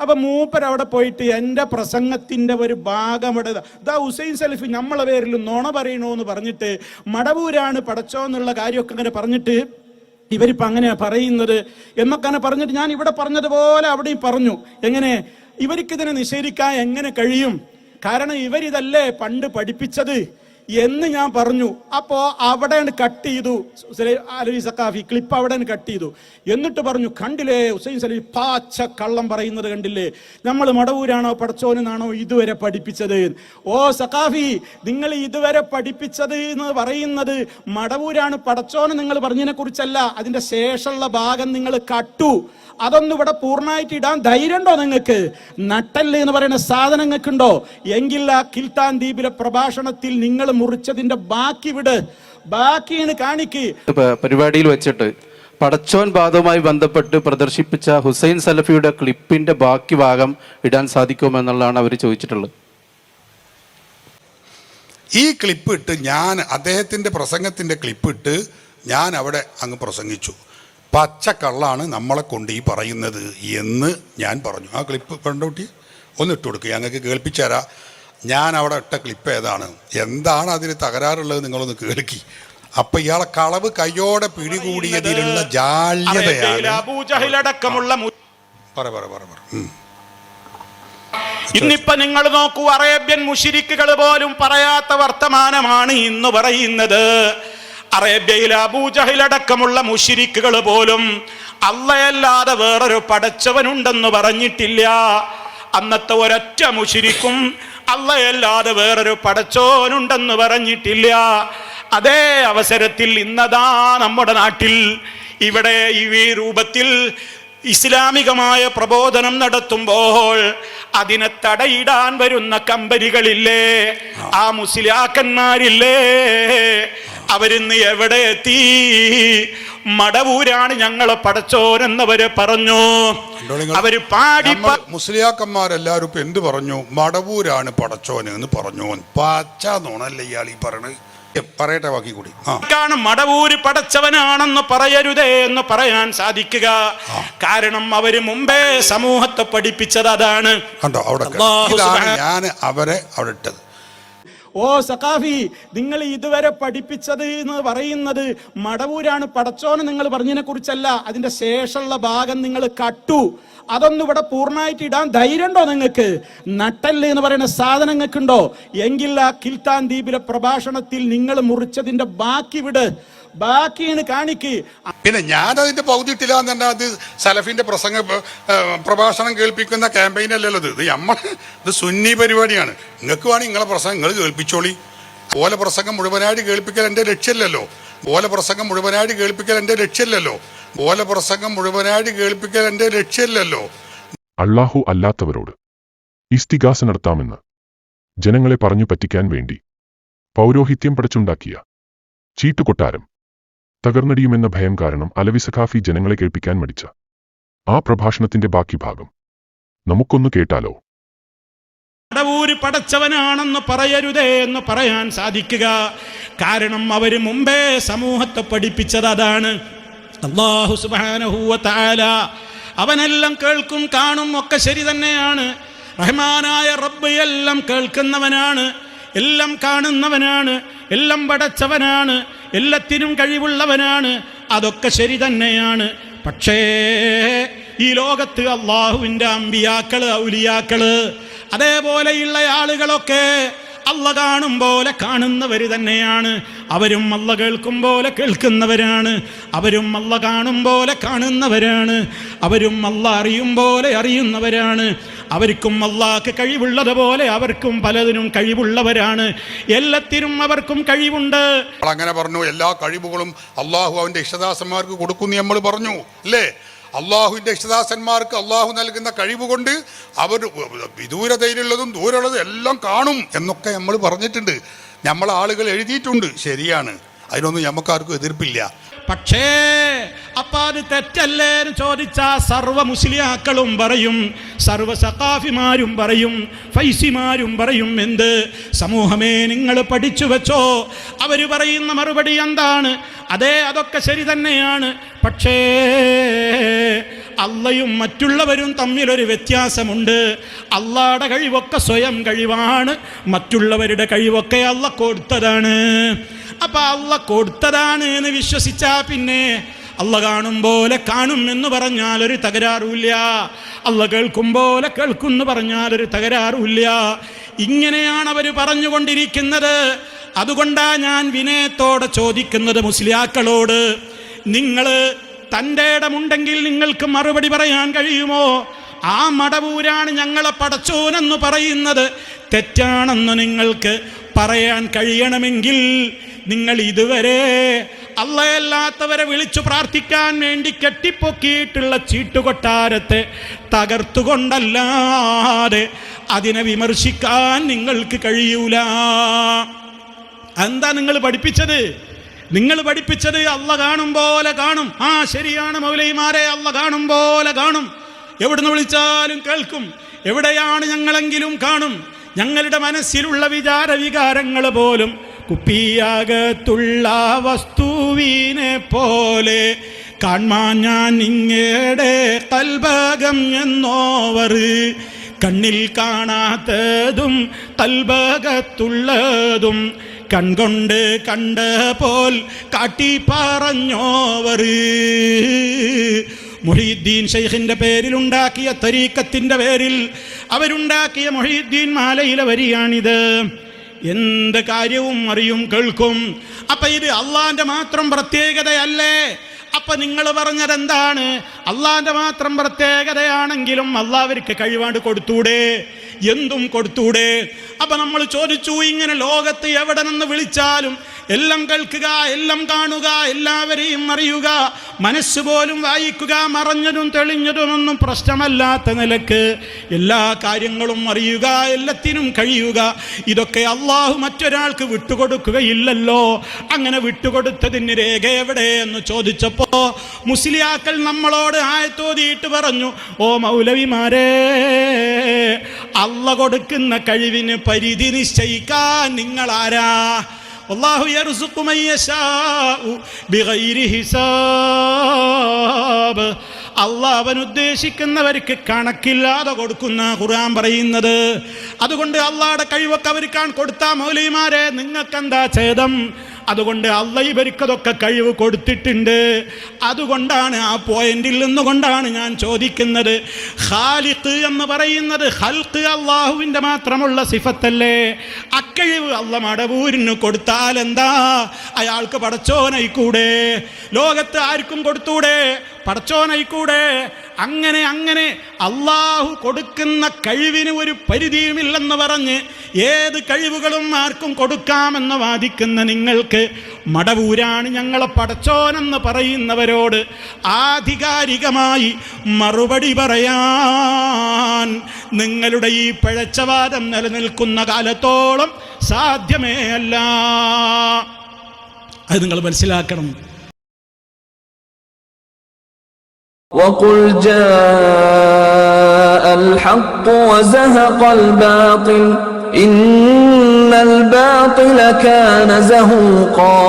അപ്പം മൂപ്പരവിടെ പോയിട്ട് എൻ്റെ പ്രസംഗത്തിൻ്റെ ഒരു ഭാഗം ഇവിടെ ദാ ഹുസൈൻ സലഫി നമ്മളെ പേരിൽ നുണ പറയണോന്ന് പറഞ്ഞിട്ട് മടവൂരാണ് പടച്ചോ എന്നുള്ള കാര്യമൊക്കെ അങ്ങനെ പറഞ്ഞിട്ട് ഇവരിപ്പോൾ അങ്ങനെയാണ് പറയുന്നത് എന്നൊക്കെ അങ്ങനെ പറഞ്ഞിട്ട് ഞാൻ ഇവിടെ പറഞ്ഞതുപോലെ അവിടെയും പറഞ്ഞു. എങ്ങനെ ഇവർക്കിതിനെ നിഷേധിക്കാൻ എങ്ങനെ കഴിയും? കാരണം ഇവരിതല്ലേ പണ്ട് പഠിപ്പിച്ചത് എന്ന് ഞാൻ പറഞ്ഞു. അപ്പോൾ അവിടെ കട്ട് ചെയ്തു അലവി സഖാഫി ക്ലിപ്പ് അവിടെ കട്ട് ചെയ്തു. എന്നിട്ട് പറഞ്ഞു, കണ്ടില്ലേ ഹുസൈൻ സലഫി പാച്ച കള്ളം പറയുന്നത് കണ്ടില്ലേ, നമ്മൾ മടവൂരാണോ പടച്ചോനെന്നാണോ ഇതുവരെ പഠിപ്പിച്ചത്? ഓ സഖാഫി, നിങ്ങൾ ഇതുവരെ പഠിപ്പിച്ചത് എന്ന് പറയുന്നത് മടവൂരാണ് പടച്ചോന് നിങ്ങൾ പറഞ്ഞതിനെ കുറിച്ചല്ല, അതിന്റെ ശേഷമുള്ള ഭാഗം നിങ്ങൾ കട്ടു. അതൊന്നും ഇവിടെ പൂർണ്ണമായിട്ട് ഇടാൻ ധൈര്യമുണ്ടോ നിങ്ങൾക്ക്? നട്ടല് എന്ന് പറയുന്ന സാധനം നിങ്ങൾക്കുണ്ടോ? എങ്കിൽ ആ കിൽത്താൻ ദ്വീപിലെ പ്രഭാഷണത്തിൽ നിങ്ങൾ മുറിച്ചതിന്റെ ബാക്കി വിട്, ബാക്കിയാണ് കാണിക്ക്. പരിപാടിയിൽ വെച്ചിട്ട് പടച്ചോൻ ബാധവുമായി ബന്ധപ്പെട്ട് പ്രദർശിപ്പിച്ച ഹുസൈൻ സലഫിയുടെ ക്ലിപ്പിന്റെ ബാക്കി ഭാഗം ഇടാൻ സാധിക്കുമെന്നുള്ളതാണ് അവർ ചോദിച്ചിട്ടുള്ളത്. ഈ ക്ലിപ്പ് ഇട്ട് ഞാൻ അദ്ദേഹത്തിൻ്റെ പ്രസംഗത്തിൻ്റെ ക്ലിപ്പ് ഇട്ട് ഞാൻ അവിടെ അങ്ങ് പ്രസംഗിച്ചു. പച്ചക്കള്ളാണ് നമ്മളെ കൊണ്ട് ഈ പറയുന്നത് എന്ന് ഞാൻ പറഞ്ഞു. ആ ക്ലിപ്പ് കണ്ടോട്ടി ഒന്ന് ഇട്ട് കൊടുക്കുക, ഞങ്ങൾക്ക് കേൾപ്പിച്ചു തരാം. ഞാൻ അവിടെ ഇട്ട ക്ലിപ്പ് ഏതാണ്, എന്താണ് അതിന് തകരാറുള്ളത് നിങ്ങളൊന്ന് കേൾക്കി. അപ്പൊ ഇയാളെ കളവ് കയ്യോടെ പിടികൂടിയതിലുള്ള ജാള്യതയാണ്. ഇന്നിപ്പോ നിങ്ങൾ നോക്കൂ, അറേബ്യൻ മുശ്രിക്കുകൾ പോലും പറയാത്ത വർത്തമാനമാണ് ഇന്ന് പറയുന്നത്. അറേബ്യയിലെ അബൂജഹലടക്കമുള്ള മുശ്രിക്കുകൾ പോലും അള്ളയല്ലാതെ വേറൊരു പടച്ചവനുണ്ടെന്ന് പറഞ്ഞിട്ടില്ല. അന്നത്തെ ഒരൊറ്റ മുശ്രിക്കും അള്ളയല്ലാതെ വേറൊരു പടച്ചോനുണ്ടെന്ന് പറഞ്ഞിട്ടില്ല. അതേ അവസരത്തിൽ ഇന്നതാ നമ്മുടെ നാട്ടിൽ ഇവിടെ ഈ രൂപത്തിൽ ഇസ്ലാമികമായ പ്രബോധനം നടത്തുമ്പോൾ അതിനെ തടയിടാൻ വരുന്ന കമ്പനികളില്ലേ, ആ മുസ്ലിയാക്കന്മാരില്ലേ, അവരിന്ന് എവിടെ എത്തി? മടവൂരാണ് ഞങ്ങളെ പടച്ചോനെന്നവര് പറഞ്ഞു. അവര് പാടി മുസ്ലിയാക്കന്മാരെല്ലാരും ഇപ്പൊ എന്ത് പറഞ്ഞു? മടവൂരാണ് പടച്ചോന് എന്ന് പറഞ്ഞു. പച്ച നോണല്ലേ ഇയാൾ ഈ പറയണത്? പറയട്ടെ ബാക്കി കൂടി. മടവൂര് പടച്ചവനാണെന്ന് പറയരുതേ എന്ന് പറയാൻ സാധിക്കുക. കാരണം അവര് മുമ്പേ സമൂഹത്തെ പഠിപ്പിച്ചത് അതാണ്. കണ്ടോ, അവിടെ ഞാൻ അവരെ അവിടെ ഇട്ടത്. ഓ സഖാഫി, നിങ്ങൾ ഇതുവരെ പഠിപ്പിച്ചത് എന്ന് പറയുന്നത് മടവൂരാണ് പടച്ചോന് നിങ്ങൾ പറഞ്ഞതിനെ കുറിച്ചല്ല, അതിന്റെ ശേഷമുള്ള ഭാഗം നിങ്ങൾ കട്ടു. അതൊന്നും ഇവിടെ പൂർണ്ണമായിട്ട് ഇടാൻ ധൈര്യമുണ്ടോ നിങ്ങൾക്ക്? നട്ടല് എന്ന് പറയുന്ന സാധനം നിങ്ങൾക്കുണ്ടോ? എങ്കിൽ ആ കിൽത്താൻ ദ്വീപിലെ പ്രഭാഷണത്തിൽ നിങ്ങൾ മുറിച്ചതിന്റെ ബാക്കി വിട്, ബാക്കിയാണ് കാണിക്ക്. പിന്നെ ഞാനതിന്റെ പകുതി ഇട്ടില്ല എന്ന് പറഞ്ഞാൽ അത് സലഫിന്റെ പ്രഭാഷണം കേൾപ്പിക്കുന്ന ക്യാമ്പയിൻ അല്ലല്ലോ ഇത്. ഇത് സുന്നി പരിപാടിയാണ്. നിങ്ങൾക്ക് വേണമെങ്കിൽ നിങ്ങളെ പ്രസംഗം നിങ്ങൾ കേൾപ്പിച്ചോളി. ഓല പ്രസംഗം മുഴുവനായിട്ട് കേൾപ്പിക്കൽ എൻ്റെ ലക്ഷ്യമല്ലല്ലോ. ഓല പ്രസംഗം മുഴുവനായിട്ട് കേൾപ്പിക്കൽ എൻ്റെ ലക്ഷ്യമല്ലല്ലോ. ഓല പ്രസംഗം മുഴുവനായിട്ട് കേൾപ്പിക്കൽ എൻ്റെ ലക്ഷ്യമല്ലല്ലോ. അള്ളാഹു അല്ലാത്തവരോട് ഇസ്തിഗാസ നടത്താമെന്ന് ജനങ്ങളെ പറഞ്ഞു പറ്റിക്കാൻ വേണ്ടി പൗരോഹിത്യം പടച്ചുണ്ടാക്കിയ ചീട്ടുകൊട്ടാരം തകർന്നടിയുമെന്ന ഭയം കാരണം അലവി സഖാഫി ജനങ്ങളെ കേൾപ്പിക്കാൻ മടിച്ച ആ പ്രഭാഷണത്തിന്റെ ബാക്കി ഭാഗം നമുക്കൊന്ന് കേട്ടാലോ? മടവൂര് പടച്ചവനാണെന്ന് പറയരുതേ എന്ന് പറയാൻ സാധിക്കുക. കാരണം അവര് മുമ്പേ സമൂഹത്തെ പഠിപ്പിച്ചത് അതാണ്. അല്ലാഹു സുബ്ഹാനഹു വ തആല അവനെല്ലാം കേൾക്കും കാണും ഒക്കെ ശരി തന്നെയാണ്. റഹ്മാനായ റബ്ബ് എല്ലാം കേൾക്കുന്നവനാണ്, എല്ലാം കാണുന്നവനാണ്, എല്ലാം പടച്ചവനാണ്, എല്ലാത്തിനും കഴിവുള്ളവനാണ്. അതൊക്കെ ശരി തന്നെയാണ്. പക്ഷേ ഈ ലോകത്ത് അള്ളാഹുവിൻ്റെ അമ്പിയാക്കള്, ഔലിയാക്കള്, അതേപോലെയുള്ള ആളുകളൊക്കെ അള്ള കാണും പോലെ കാണുന്നവർ തന്നെയാണ്. അവരും അള്ള കേൾക്കും പോലെ കേൾക്കുന്നവരാണ്. അവരും അള്ള കാണും പോലെ കാണുന്നവരാണ്. അവരും അള്ള അറിയും പോലെ അറിയുന്നവരാണ്. അവർക്കും അള്ളാഹ്ക്ക് കഴിവുള്ളതുപോലെ അവർക്കും പലതിനും കഴിവുള്ളവരാണ്. എല്ലാത്തിനും അവർക്കും കഴിവുണ്ട്. അങ്ങനെ പറഞ്ഞു, എല്ലാ കഴിവുകളും അള്ളാഹു അവന്റെ ഇഷ്ടദാസന്മാർക്ക് കൊടുക്കുന്നു നമ്മൾ പറഞ്ഞു അല്ലേ? അള്ളാഹുവിൻ്റെ ഇഷ്ടദാസന്മാർക്ക് അള്ളാഹു നൽകുന്ന കഴിവ് കൊണ്ട് അവർ വിദൂരതയിലുള്ളതും ദൂരമുള്ളതും എല്ലാം കാണും എന്നൊക്കെ നമ്മൾ പറഞ്ഞിട്ടുണ്ട്. നമ്മളെ ആളുകൾ എഴുതിയിട്ടുണ്ട്. ശരിയാണ്, അതിനൊന്നും നമുക്കാർക്കും എതിർപ്പില്ല. പക്ഷേ അപ്പൊ അത് തെറ്റല്ലേ എന്ന് ചോദിച്ചാ സർവ്വ മുസ്ലിയാക്കളും പറയും, സർവ്വ സഖാഫിമാരും പറയും, ഫൈസിമാരും പറയും, എന്ത് സമൂഹമേ നിങ്ങൾ പഠിച്ചു വെച്ചോ. അവര് പറയുന്ന മറുപടി എന്താണ്? അതെ, അതൊക്കെ ശരി തന്നെയാണ്. പക്ഷേ അള്ളയും മറ്റുള്ളവരും തമ്മിലൊരു വ്യത്യാസമുണ്ട്. അള്ളാടെ കഴിവൊക്കെ സ്വയം കഴിവാണ്, മറ്റുള്ളവരുടെ കഴിവൊക്കെ അള്ള കൊടുത്തതാണ്. അപ്പം അള്ള കൊടുത്തതാണ് എന്ന് വിശ്വസിച്ചാൽ പിന്നെ അള്ള കാണും പോലെ കാണും എന്ന് പറഞ്ഞാൽ ഒരു തകരാറുമില്ല, അള്ള കേൾക്കും പോലെ കേൾക്കും എന്ന് പറഞ്ഞാൽ ഒരു തകരാറുമില്ല. ഇങ്ങനെയാണ് അവർ പറഞ്ഞുകൊണ്ടിരിക്കുന്നത്. അതുകൊണ്ടാണ് ഞാൻ വിനയത്തോടെ ചോദിക്കുന്നത് മുസ്ലിയാക്കളോട്, നിങ്ങൾ തൻ്റെ ഇടമുണ്ടെങ്കിൽ നിങ്ങൾക്ക് മറുപടി പറയാൻ കഴിയുമോ? ആ മടവൂരാണ് ഞങ്ങളെ പടച്ചോനെന്ന് പറയുന്നത് തെറ്റാണെന്ന് നിങ്ങൾക്ക് പറയാൻ കഴിയണമെങ്കിൽ നിങ്ങൾ ഇതുവരെ അള്ളയല്ലാത്തവരെ വിളിച്ചു പ്രാർത്ഥിക്കാൻ വേണ്ടി കെട്ടിപ്പൊക്കിയിട്ടുള്ള ചീട്ടുകൊട്ടാരത്തെ തകർത്തുകൊണ്ടല്ലാതെ അതിനെ വിമർശിക്കാൻ നിങ്ങൾക്ക് കഴിയൂല. എന്താ നിങ്ങൾ പഠിപ്പിച്ചത്? നിങ്ങൾ പഠിപ്പിച്ചത് അള്ള കാണും പോലെ കാണും. ആ ശരിയാണ് മൗലൈമാരെ, അള്ള കാണും പോലെ കാണും, എവിടുന്ന് വിളിച്ചാലും കേൾക്കും, എവിടെയാണ് ഞങ്ങളെങ്കിലും കാണും. ഞങ്ങളുടെ മനസ്സിലുള്ള വികാരങ്ങൾ പോലും കുപ്പിയകത്തുള്ള വസ്തുവിനെ പോലെ കാൺമാൻ ഞാൻ ഇങ്ങയുടെ കൽബകം എന്നോവർ. കണ്ണിൽ കാണാത്തതും കൽബകത്തുള്ളതും കൺകൊണ്ട് കണ്ട പോൽ കാട്ടി പറഞ്ഞോവർ. മുഹീദ്ദീൻ ഷെയ്ഖിൻ്റെ പേരിലുണ്ടാക്കിയ തരീക്കത്തിൻ്റെ പേരിൽ അവരുണ്ടാക്കിയ മുഹീദ്ദീൻ മാലയിലെ വരിയാണിത്. എന്ത് കാര്യവും അറിയും, കേൾക്കും. അപ്പം ഇത് അള്ളാൻ്റെ മാത്രം പ്രത്യേകതയല്ലേ? അപ്പം നിങ്ങൾ പറഞ്ഞതെന്താണ്? അള്ളാൻ്റെ മാത്രം പ്രത്യേകതയാണെങ്കിലും അള്ളാഹ്വർക്ക് കഴിവാണ്ട് കൊടുത്തൂടെ? എന്തും കൊടുത്തൂടെ? അപ്പം നമ്മൾ ചോദിച്ചു, ഇങ്ങനെ ലോകത്ത് എവിടെ നിന്ന് വിളിച്ചാലും എല്ലാം കേൾക്കുക, എല്ലാം കാണുക, എല്ലാവരെയും അറിയുക, മനസ്സ് പോലും വായിക്കുക, മറഞ്ഞതും തെളിഞ്ഞതുമൊന്നും പ്രശ്നമല്ലാത്ത നിലക്ക് എല്ലാ കാര്യങ്ങളും അറിയുക, എല്ലാത്തിനും കഴിയുക, ഇതൊക്കെ അള്ളാഹു മറ്റൊരാൾക്ക് വിട്ടുകൊടുക്കുകയില്ലല്ലോ. അങ്ങനെ വിട്ടുകൊടുത്തതിന് രേഖ എവിടെ എന്ന് ചോദിച്ചപ്പോ മുസ്ലിയാക്കൾ നമ്മളോട് ആയത്തോതിയിട്ട് പറഞ്ഞു, ഓ മൗലവിമാരെ, അള്ള കൊടുക്കുന്ന കഴിവിന് പരിധി നിശ്ചയിക്കാൻ നിങ്ങളാരാ? അല്ലാഹു യർസുഖു മൻ യശാഉ ബിഗൈരി ഹിസാബ്. അള്ളാഹ് അവൻ ഉദ്ദേശിക്കുന്നവർക്ക് കണക്കില്ലാതെ കൊടുക്കുന്ന ഖുർആൻ പറയുന്നത്. അതുകൊണ്ട് അള്ളാഹുടെ കഴിവൊക്കെ അവർക്ക് കൊടുത്താൽ മൗലവിമാരെ നിങ്ങൾക്കെന്താ ഛേദം? അതുകൊണ്ട് അള്ളാഹ് ഇവർക്കതൊക്കെ കഴിവ് കൊടുത്തിട്ടുണ്ട്. അതുകൊണ്ടാണ്, ആ പോയിന്റിൽ നിന്നുകൊണ്ടാണ് ഞാൻ ചോദിക്കുന്നത്, ഖാലിഖ് എന്ന് പറയുന്നത് ഖൽഖ് അള്ളാഹുവിൻ്റെ മാത്രമുള്ള സിഫത്തല്ലേ? അക്കഴിവ് അള്ളാഹ് മടവൂരിന് കൊടുത്താൽ എന്താ? അയാൾക്ക് പടച്ചോനായിക്കൂടെ? ലോകത്ത് ആർക്കും കൊടുത്തൂടെ? പടച്ചോനായിക്കൂടെ? അങ്ങനെ അങ്ങനെ അള്ളാഹു കൊടുക്കുന്ന കഴിവിന് ഒരു പരിധിയുമില്ലെന്ന് പറഞ്ഞ് ഏത് കഴിവുകളും ആർക്കും കൊടുക്കാമെന്ന് വാദിക്കുന്ന നിങ്ങൾക്ക് മടവൂരാണ് ഞങ്ങളെ പടച്ചോനെന്ന് പറയുന്നവരോട് ആധികാരികമായി മറുപടി പറയാൻ നിങ്ങളുടെ ഈ പിഴച്ചവാദം നിലനിൽക്കുന്ന കാലത്തോളം സാധ്യമേ അല്ല. അത് നിങ്ങൾ മനസ്സിലാക്കണം. وقل جاء الحق وزهق الباطل إن الباطل كان زهوقا